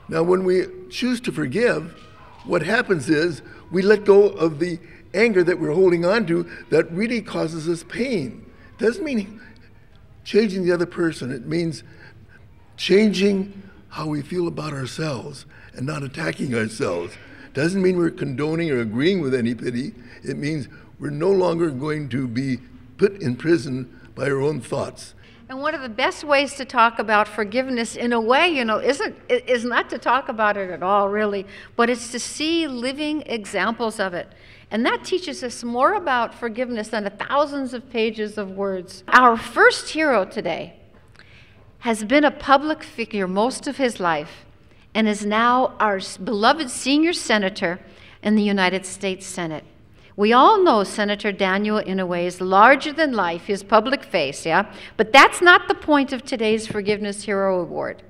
Now, when we choose to forgive, what happens is we let go of the anger that we're holding on to that really causes us pain. It doesn't mean changing the other person. It means changing how we feel about ourselves and not attacking ourselves. Doesn't mean we're condoning or agreeing with any pity. It means we're no longer going to be put in prison by our own thoughts. And one of the best ways to talk about forgiveness, in a way, is not to talk about it at all, really, but it's to see living examples of it. And that teaches us more about forgiveness than thousands of pages of words. Our first hero today has been a public figure most of his life and is now our beloved senior senator in the United States Senate. We all know Senator Daniel Inouye is larger than life, his public face, yeah? But that's not the point of today's Forgiveness Hero Award.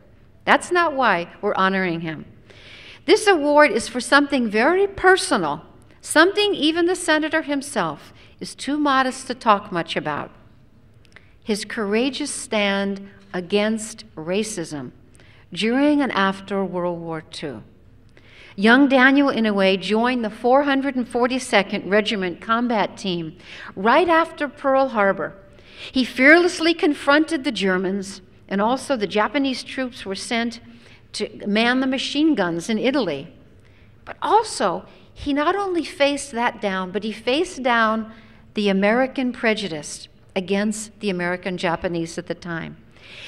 That's not why we're honoring him. This award is for something very personal, something even the senator himself is too modest to talk much about. His courageous stand against racism during and after World War II. Young Daniel Inouye joined the 442nd Regiment Combat Team right after Pearl Harbor. He fearlessly confronted the Germans, and also the Japanese troops were sent to man the machine guns in Italy. But also, he not only faced that down, but he faced down the American prejudice against the American Japanese at the time.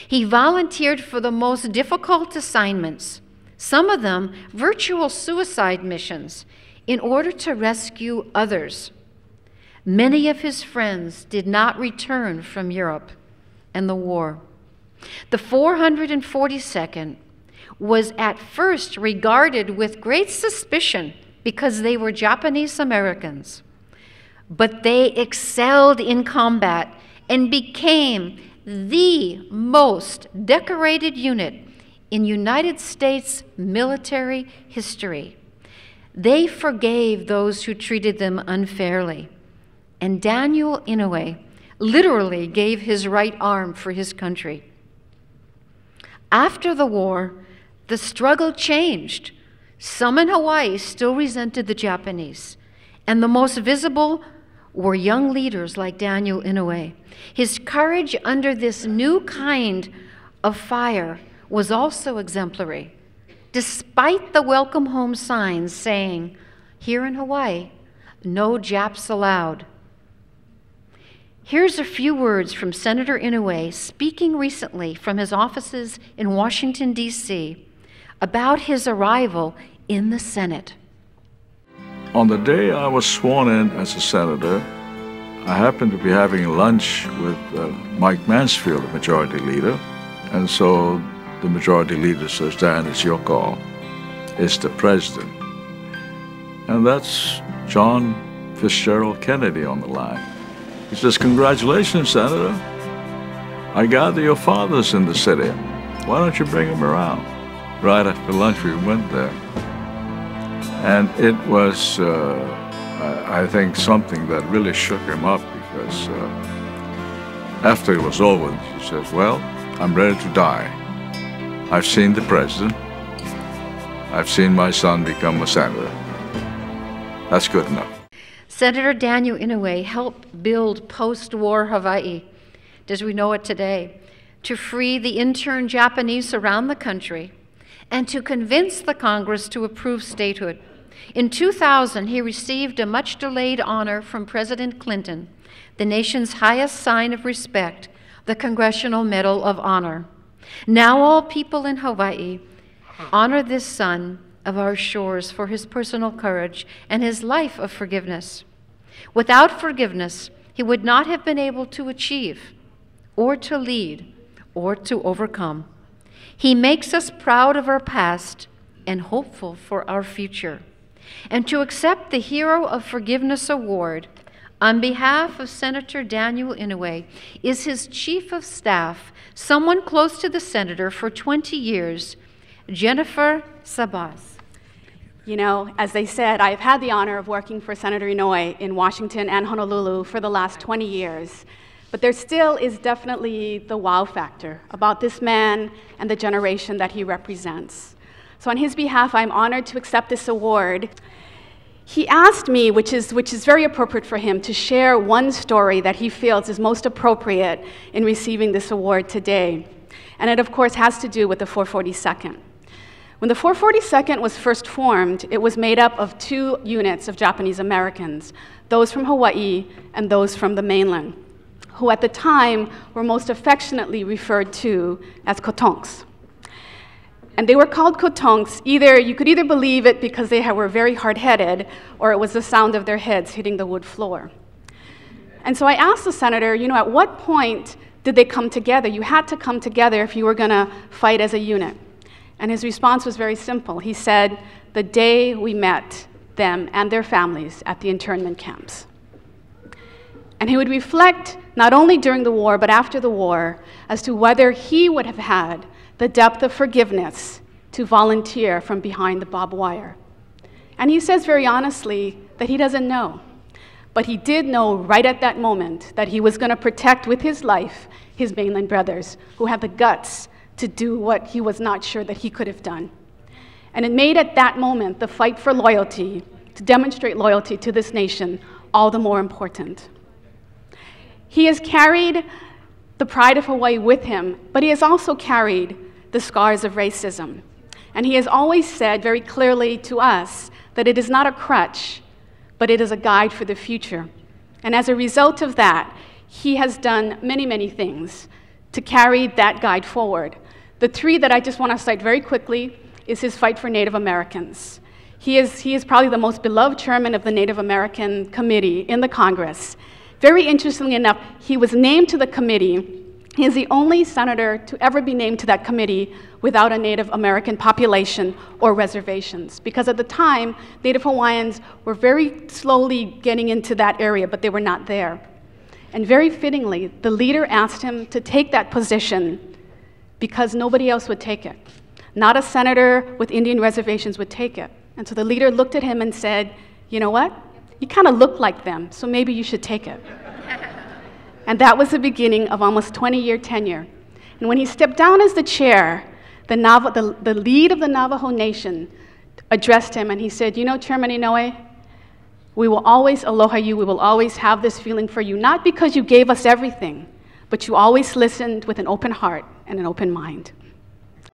He volunteered for the most difficult assignments, some of them virtual suicide missions, in order to rescue others. Many of his friends did not return from Europe and the war. The 442nd was at first regarded with great suspicion because they were Japanese Americans, but they excelled in combat and became the most decorated unit in United States military history. They forgave those who treated them unfairly. And Daniel Inouye literally gave his right arm for his country. After the war, the struggle changed. Some in Hawaii still resented the Japanese, and the most visible were young leaders like Daniel Inouye. His courage under this new kind of fire was also exemplary, despite the welcome home signs saying, here in Hawaii, no Japs allowed. Here's a few words from Senator Inouye speaking recently from his offices in Washington, D.C. about his arrival in the Senate. On the day I was sworn in as a senator, I happened to be having lunch with Mike Mansfield, the majority leader, and so the majority leader says, Dan, it's your call. It's the president. And that's John Fitzgerald Kennedy on the line. He says, congratulations, Senator. I gather your father's in the city. Why don't you bring him around? Right after lunch, we went there. And it was, I think, something that really shook him up because after it was over, he says, well, I'm ready to die. I've seen the president. I've seen my son become a senator. That's good enough. Senator Daniel Inouye helped build post-war Hawaii, as we know it today, to free the interned Japanese around the country and to convince the Congress to approve statehood. In 2000, he received a much-delayed honor from President Clinton, the nation's highest sign of respect, the Congressional Medal of Honor. Now all people in Hawaii honor this son of our shores for his personal courage and his life of forgiveness. Without forgiveness, he would not have been able to achieve, or to lead, or to overcome. He makes us proud of our past and hopeful for our future. And to accept the Hero of Forgiveness Award on behalf of Senator Daniel Inouye is his Chief of Staff, someone close to the Senator for 20 years, Jennifer Sabas. You know, as they said, I've had the honor of working for Senator Inouye in Washington and Honolulu for the last 20 years. But there still is definitely the wow factor about this man and the generation that he represents. So on his behalf, I'm honored to accept this award. He asked me, which is very appropriate for him, to share one story that he feels is most appropriate in receiving this award today. And it, of course, has to do with the 442nd. When the 442nd was first formed, it was made up of 2 units of Japanese Americans, those from Hawaii and those from the mainland, who at the time were most affectionately referred to as kotonks. And they were called kotonks. You could either believe it because they were very hard-headed, or it was the sound of their heads hitting the wood floor. And so I asked the senator, at what point did they come together? You had to come together if you were going to fight as a unit. And his response was very simple. He said, the day we met them and their families at the internment camps. And he would reflect, not only during the war, but after the war, as to whether he would have had the depth of forgiveness to volunteer from behind the barbed wire. And he says very honestly that he doesn't know. But he did know right at that moment that he was going to protect with his life his mainland brothers who had the guts to do what he was not sure that he could have done. And it made at that moment the fight for loyalty, to demonstrate loyalty to this nation, all the more important. He has carried the pride of Hawaii with him, but he has also carried the scars of racism. And he has always said very clearly to us that it is not a crutch, but it is a guide for the future. And as a result of that, he has done many, many things to carry that guide forward. The 3 that I just want to cite very quickly is his fight for Native Americans. He is probably the most beloved chairman of the Native American Committee in the Congress. Very interestingly enough, he was named to the committee. He is the only senator to ever be named to that committee without a Native American population or reservations. Because at the time, Native Hawaiians were very slowly getting into that area, but they were not there. And very fittingly, the leader asked him to take that position because nobody else would take it. Not a senator with Indian reservations would take it. And so the leader looked at him and said, you know what? You kind of look like them, so maybe you should take it. And that was the beginning of almost 20-year tenure. And when he stepped down as the chair, the lead of the Navajo Nation addressed him and he said, Chairman Inouye, we will always aloha you, we will always have this feeling for you, not because you gave us everything, but you always listened with an open heart and an open mind.